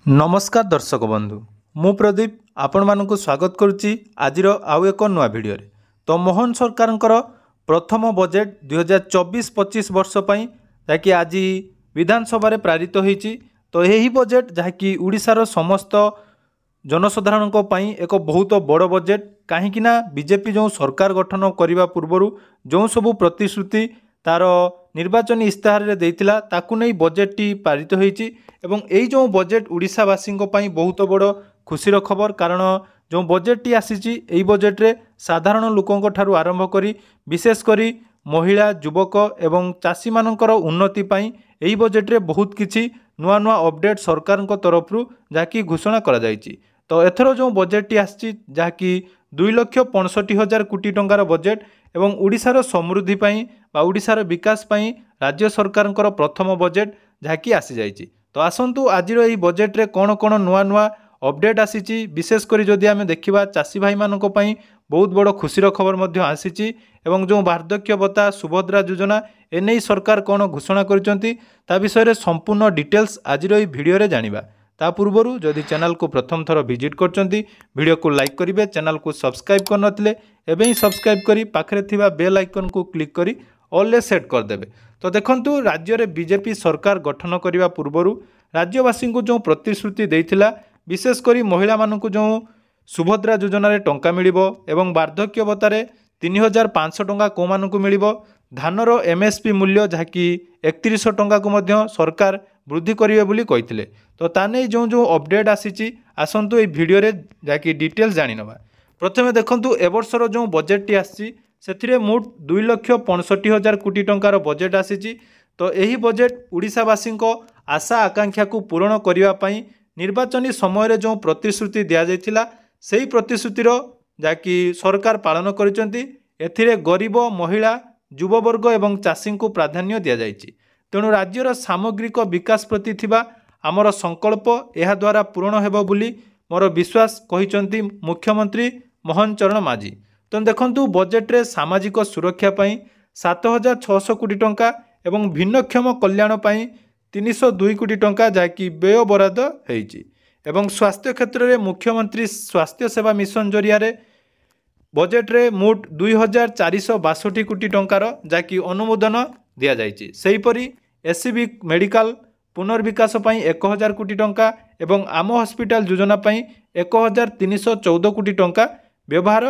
नमस्कार दर्शक बंधु मु प्रदीप आपण मानक स्वागत करुच्ची आजिर आउ एक नुआ भिडियो तो मोहन सरकार प्रथम बजेट 2024-25 वर्ष पर जहाँकि आज विधानसभा पारित होती तो यही बजेट जहाँकि उड़ीसार समस्त जनसाधारण एक बहुत बड़ बजेट कहीं बीजेपी जो सरकार गठन करने पूर्वर जो सबू प्रतिश्रुति तार निर्वाचन इस्ताहार देइतिला ताकू नहीं बजेट टी पारित होईची एवं यही जो बजेट उड़ीसावासी बहुत बड़ खुशीर खबर कारण जो बजेट टी आसीची यही बजेट रे साधारण लोकों ठारू आरंभ करी विशेषकर महिला युवक एवं चाषी मानकर उन्नति पाई यही बजेट रे बहुत किछि नुआ नुआ अपडेट सरकार तरफ जहाँकि घोषणा करा जायछि। तो एथर जो बजेट टी आसी जहाँकि 2,65,000 कोटी टंकार बजेट एवं उड़ीसार समृद्धि पाई बा उड़ीसार विकास पाई राज्य सरकार प्रथम बजेट जहाँकि आसी जाइछि। तो आसंतु आजिर यही बजेट रे कौन कौन नुआ नुआ अपडेट आसीची विशेषकर जदि आमे देखिबा चाषी भाई मानक पई बहुत बड़ खुशीर खबर मध्य आसीची एवं जो वार्धक्य भत्ता सुभद्रा योजना एने सरकार कौन घोषणा करिसंती ता विषय रे संपूर्ण डिटेल्स आजिर यही वीडियो रे जानिबा। ता पूर्वर जदि चैनल को प्रथम थर विजिट करचंती वीडियो को लाइक करिवे चैनल को सब्सक्राइब कर नथिले एबे ही सब्सक्राइब करी पाखरे थिबा बेल आइकन को क्लिक करी ऑल सेट कर देबे। तो देखंतु राज्य रे बीजेपी सरकार गठन करने पूर्वर राज्यवासी को जो प्रतिश्रुति देइथिला विशेषकर महिला मानक जो सुभद्रा योजना रे टंका मिलिबो एवं वार्धक्य भत्तारे 3,500 टंका को मानक मिलिबो धानर एमएसपी मूल्य जहाँकि 3100 टंका को मध्य सरकार वृद्धि करिवे बोली कहिथिले। तो ताने जो जो अपडेट आसीची आसंतु ए वीडियो रे जहाँकि डिटेल्स जानि नबा। प्रथमे देखंतु ए वर्षर जो बजेट टी आसी सेथिरे मोट 2,65,000 कोटी टंकार बजेट आसीची। तो यही बजेट उड़ीसावासी आशा आकांक्षा को पूरण करने पाई निर्वाचनी समय जो प्रतिश्रुति दि जाइथिला सेही प्रतिश्रुतिर जहाँकि सरकार पालन करिसंती एथिरे गरीब महिला युववर्ग एवं चाषी को प्राधान्य दि जाइछि। तेणु राज्यर सामग्रिक विकास प्रति थिबा आमर संकल्प यह द्वारा पूरण हेबो बोली मोर विश्वास कहिसंती मुख्यमंत्री मोहन चरण माझी। तो देखंतु बजेट रे सामाजिक सुरक्षा पाई 7,600 कोटी टंका एवं भिन्नक्षम कल्याण पाई 302 कोटी टंका जहाँकि व्यय बराद होईछि एवं स्वास्थ्य क्षेत्र में मुख्यमंत्री स्वास्थ्य सेवा मिशन जरिया बजेट रे मोट 2,462 कोटी टंकार जहाँकि अनुमोदन दिया जाइछि। सेहीपरि एससीबी मेडिकल पुनर्विकास पाई 1,000 कोटी टंका एवं आम हॉस्पिटल योजना पाई 1,314 कोटी टंका व्यवहार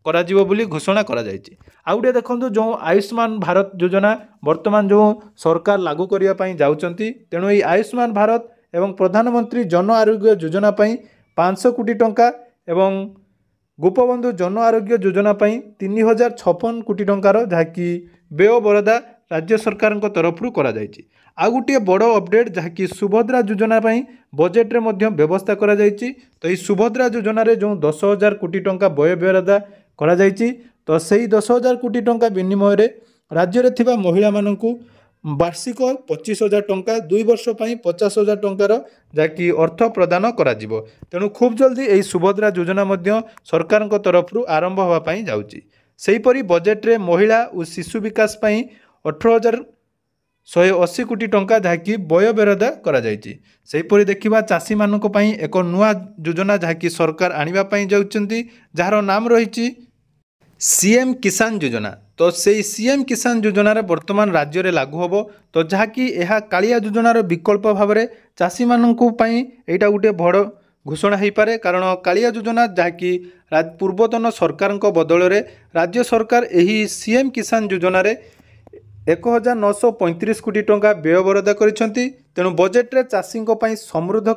कराजिवो बोली घोषणा करा जाइछि। आउटे देखंतु जो आयुष्मान भारत योजना वर्तमान जो सरकार लागू करिया पाई जाउचंती तेणु এই आयुष्मान भारत एवं प्रधानमंत्री जन आरोग्य योजना पाई 500 कोटी टंका एवं गोपबंधु जन आरोग्य योजना पाई 3,056 कोटी टंकार जहाँकि व्यय बरादा राज्य सरकार तरफ करा जाइछि। आ गोटे बड़ अपडेट जहाँकि सुभद्रा योजना पाई बजेट रे मध्य व्यवस्था करा जाइछि। तो यही सुभद्रा योजना रे जो 10,000 कोटी टंका व्यय बरादा करा जाइछि तो सही 10,000 कोटी टंका विनिमय रे राज्य रे थिबा महिला मानकू वार्षिक 25,000 टंका 2 वर्ष पाई 50,000 टंकार जहाँकि अर्थ प्रदान करा जिवो। तेणु खूब जल्दी यही सुभद्रा योजना मध्य सरकार तरफ आरंभ होगा पाई जाउछि। सेहीपरि बजेट रे महिला और शिशु विकास पाई 18,180 कोटी टंका जहाँकि व्यय बरादा करा जाइछि। सेहीपरि देखिबा चाषी मानक पाई एक नुआ योजना जहाँकि सरकार आनिबा पाई जाउछंती जार नाम रहिछि सीएम किसान योजना। तो से सीएम किसान योजना रे वर्तमान राज्य रे लागू होबो तो जहाँकि यह कालिया योजनार विकल्प भाव में चाषी मानकू पाई एटा गोटे बड़ घोषणा हो पारे कारण कालिया योजना जहाँकि पूर्वतन सरकार बदल रे राज्य सरकार यही सीएम किसान योजना रे 1,935 कोटी टंका व्यय बराद करिसंती। तेणु बजेट रे चाषी पाई समृद्ध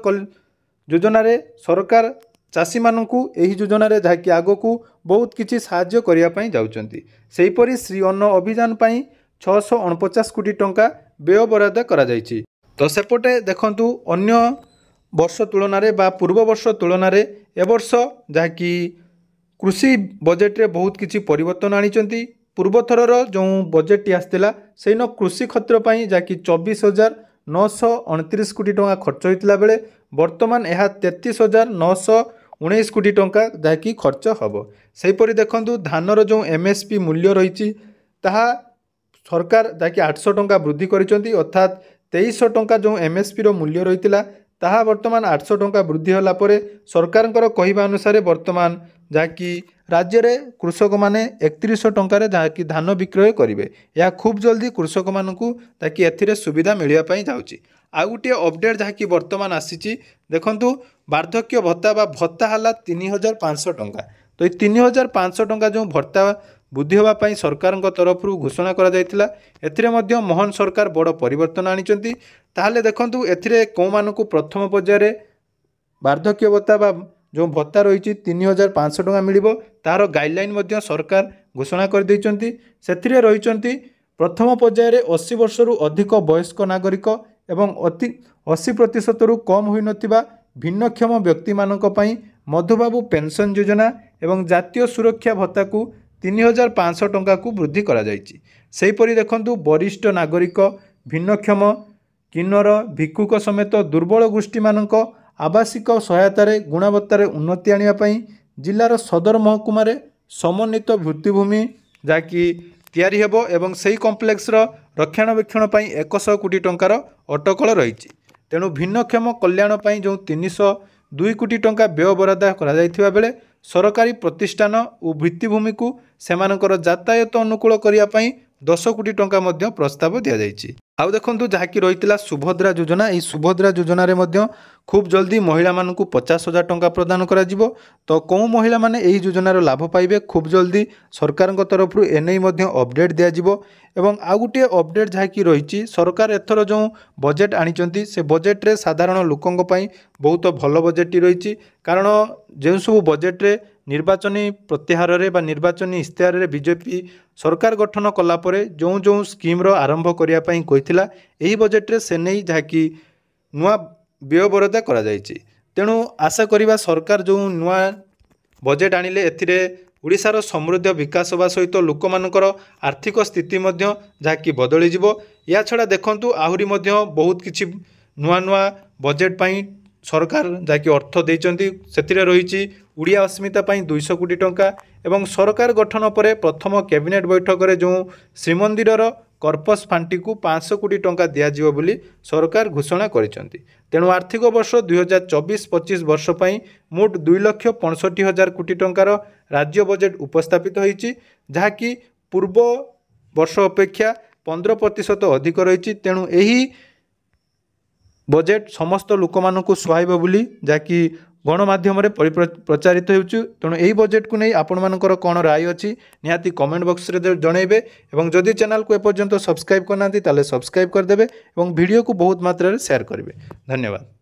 योजना रे सरकार चाषी मानकू एही योजना रे जहाँकि आगो को बहुत किछि साहाय्य करिया पाई जाउचंती। सेहीपरि श्री अन्न अभियान पाई 649 कोटी टंका व्यय बराद करा जाइछि। तो सेपटे देखंतु अन्य वर्ष तुलन रे बा पूर्व वर्ष तुलन रे ए वर्ष जहाँकि कृषि बजेट रे बहुत किछि परिवर्तन आनिचंती। पूर्व थरर जो बजेट टी आस्तिला सेन कृषि क्षेत्र पाई जहाँकि 24,929 कोटी टंका खर्च होइतिला बेले वर्तमान यह 33,919 कोटी टंका जहाँकि खर्च हम। सेहीपरि देखंतु धानर जो एमएसपी मूल्य रही ताहा सरकार जहाँकि 800 टंका वृद्धि करिसंती अर्थात 2300 टंका जो एमएसपी रो मूल्य रही ତାହା ବର୍ତ୍ତମାନ 800 ଟଙ୍କା ବୃଦ୍ଧି ହେଲା ପରେ ସରକାରଙ୍କର କହିବା ଅନୁସାରେ ବର୍ତ୍ତମାନ ଯାହାକି ରାଜ୍ୟରେ କୃଷକମାନେ 3100 ଟଙ୍କାରେ ଯାହାକି ଧାନ ବିକ୍ରୟ କରିବେ। ଏହା ଖୁବ୍ ଜଲ୍ଦି କୃଷକମାନଙ୍କୁ ଯାହାକି ଏଥିରେ ସୁବିଧା ମିଳିବା ପାଇଁ ଯାଉଛି। ଆଉ ଗୋଟିଏ ଅପଡେଟ୍ ଯାହାକି ବର୍ତ୍ତମାନ ଆସିଛି, ଦେଖନ୍ତୁ ବାର୍ଦ୍ଧକ୍ୟ ଭତ୍ତା ବା ଭତ୍ତା ହେଲା 3500 ଟଙ୍କା। ତ এই 3500 ଟଙ୍କା ଯେଉଁ ଭତ୍ତା ବୃଦ୍ଧି ହେବା ପାଇଁ ସରକାରଙ୍କ ତରଫରୁ ଘୋଷଣା କରାଯାଇଥିଲା, ଏଥିରେ ମଧ୍ୟ ମୋହନ ସରକାର ବଡ଼ ପରିବର୍ତ୍ତନ ଆଣିଛନ୍ତି। ତାହେଲେ ଦେଖନ୍ତୁ ଏଥିରେ କେଉଁମାନଙ୍କୁ ପ୍ରଥମ ପର୍ଯ୍ୟାୟରେ ବାର୍ଦ୍ଧକ୍ୟ ଭତ୍ତା ବା ଯେଉଁ ଭତ୍ତା ରହିଛି 3500 ଟଙ୍କା ମିଳିବ, ତାହାର ଗାଇଡ଼ଲାଇନ୍ ମଧ୍ୟ ସରକାର ଘୋଷଣା କରିଦେଇଛନ୍ତି। ସେଥିରେ ରହିଛନ୍ତି ପ୍ରଥମ ପର୍ଯ୍ୟାୟରେ 80 ବର୍ଷରୁ ଅଧିକ ବୟସ୍କ ନାଗରିକ ଏବଂ 80%ରୁ କମ୍ ହୋଇନଥିବା ଭିନ୍ନକ୍ଷମ ବ୍ୟକ୍ତିମାନଙ୍କ ପାଇଁ ମଧୁବାବୁ ପେନ୍ସନ୍ ଯୋଜନା ଏବଂ ଜାତୀୟ ସୁରକ୍ଷା ଭତ୍ତାକୁ 3500 ଟଙ୍କାକୁ ବୃଦ୍ଧି କରାଯାଇଛି। ସେହିପରି ଦେଖନ୍ତୁ ବରିଷ୍ଠ ନାଗରିକ, ଭିନ୍ନକ୍ଷମ, କିନ୍ନର, ଭିକ୍ଷୁକ ସମେତ ଦୁର୍ବଳ ଗୋଷ୍ଠୀମାନଙ୍କ ଆବାସିକ ସହାୟତାରେ ଗୁଣବତ୍ତାରେ ଉନ୍ନତି ଆଣିବା ପାଇଁ ଜିଲ୍ଲାର ସଦର ମହକୁମାରେ ସମନ୍ୱିତ ଭିତ୍ତିଭୂମି ଯାହାକି ତିଆରି ହେବ ଏବଂ ସେହି କମ୍ପ୍ଲେକ୍ସର ରକ୍ଷଣାବେକ୍ଷଣ ପାଇଁ 100 କୋଟି ଟଙ୍କାର ଅଟକଳ ରହିଛି। ତେଣୁ ଭିନ୍ନକ୍ଷମ କଲ୍ୟାଣ ପାଇଁ ଯେଉଁ 302 କୋଟି ଟଙ୍କା ବ୍ୟୟ ବରାଦ କରାଯାଇଥିବା ବେଳେ ସରକାରୀ ପ୍ରତିଷ୍ଠାନ ଓ ଭିତ୍ତିଭୂମିକୁ ସେମାନଙ୍କର ଯାତାୟାତ ଅନୁକୂଳ କରିବା ପାଇଁ 10 କୋଟି ଟଙ୍କା ମଧ୍ୟ ପ୍ରସ୍ତାବ ଦିଆଯାଇଛି। ଆଉ ଦେଖନ୍ତୁ ଯାହାକି ରହିଥିଲା ସୁଭଦ୍ରା ଯୋଜନା, ଏହି ସୁଭଦ୍ରା ଯୋଜନାରେ ମଧ୍ୟ ଖୁବ୍ ଜଲ୍ଦି ମହିଳାମାନଙ୍କୁ 50,000 ଟଙ୍କା ପ୍ରଦାନ କରାଯିବ। ତ କେଉଁ ମହିଳାମାନେ ଏହି ଯୋଜନାର ଲାଭ ପାଇବେ, ଖୁବ୍ ଜଲ୍ଦି ସରକାରଙ୍କ ତରଫରୁ ଏନେଇ ମଧ୍ୟ ଅପଡେଟ୍ ଦିଆଯିବ। ଏବଂ ଆଉ ଗୋଟିଏ ଅପଡେଟ୍ ଯାହାକି ରହିଛି, ସରକାର ଏଥର ଯେଉଁ ବଜେଟ୍ ଆଣିଛନ୍ତି ସେ ବଜେଟ୍ରେ ସାଧାରଣ ଲୋକଙ୍କ ପାଇଁ ବହୁତ ଭଲ ବଜେଟ୍ଟି ରହିଛି। କାରଣ ଯେଉଁ ସବୁ ବଜେଟ୍ରେ ନିର୍ବାଚନୀ ପ୍ରତ୍ୟାହାରରେ ବା ନିର୍ବାଚନୀ ଇସ୍ତାହାରରେ ବିଜେପି ସରକାର ଗଠନ କଲା ପରେ ଯେଉଁ ଯେଉଁ ସ୍କିମ୍ର ଆରମ୍ଭ କରିବା ପାଇଁ କହିଥିଲା, ଏହି ବଜେଟ୍ରେ ସେ ନେଇ ଯାହାକି ନୂଆ ବ୍ୟୟ ବରାଦ କରାଯାଇଛି। ତେଣୁ ଆଶା କରିବା ସରକାର ଯେଉଁ ନୂଆ ବଜେଟ୍ ଆଣିଲେ ଏଥିରେ ଓଡ଼ିଶାର ସମୃଦ୍ଧ ବିକାଶ ହେବା ସହିତ ଲୋକମାନଙ୍କର ଆର୍ଥିକ ସ୍ଥିତି ମଧ୍ୟ ଯାହାକି ବଦଳିଯିବ। ଏହା ଛଡ଼ା ଦେଖନ୍ତୁ ଆହୁରି ମଧ୍ୟ ବହୁତ କିଛି ନୂଆ ନୂଆ ବଜେଟ୍ ପାଇଁ ସରକାର ଯାହାକି ଅର୍ଥ ଦେଇଛନ୍ତି। ସେଥିରେ ରହିଛି ଓଡ଼ିଆ ଅସ୍ମିତା ପାଇଁ 200 କୋଟି ଟଙ୍କା ଏବଂ ସରକାର ଗଠନ ପରେ ପ୍ରଥମ କ୍ୟାବିନେଟ୍ ବୈଠକରେ ଯେଉଁ ଶ୍ରୀମନ୍ଦିରର କର୍ପସ୍ ଫାଣ୍ଡଟିକୁ 500 କୋଟି ଟଙ୍କା ଦିଆଯିବ ବୋଲି ସରକାର ଘୋଷଣା କରିଛନ୍ତି। ତେଣୁ ଆର୍ଥିକ ବର୍ଷ 2024-25 ବର୍ଷ ପାଇଁ ମୋଟ 2,65,000 କୋଟି ଟଙ୍କାର ରାଜ୍ୟ ବଜେଟ୍ ଉପସ୍ଥାପିତ ହୋଇଛି, ଯାହାକି ପୂର୍ବ ବର୍ଷ ଅପେକ୍ଷା 15% ଅଧିକ ରହିଛି। ତେଣୁ ଏହି ବଜେଟ୍ ସମସ୍ତ ଲୋକମାନଙ୍କୁ ସୁହାଇବ ବୋଲି ଯାହାକି ଗଣମାଧ୍ୟମରେ ପ୍ରଚାରିତ ହେଉଛି। ତେଣୁ ଏହି ବଜେଟ୍କୁ ନେଇ ଆପଣମାନଙ୍କର କ'ଣ ରାୟ ଅଛି ନିହାତି କମେଣ୍ଟ ବକ୍ସରେ ଜଣାଇବେ ଏବଂ ଯଦି ଚ୍ୟାନେଲକୁ ଏପର୍ଯ୍ୟନ୍ତ ସବସ୍କ୍ରାଇବ୍ କରିନାହାନ୍ତି ତାହେଲେ ସବସ୍କ୍ରାଇବ୍ କରିଦେବେ ଏବଂ ଭିଡ଼ିଓକୁ ବହୁତ ମାତ୍ରାରେ ସେୟାର କରିବେ। ଧନ୍ୟବାଦ।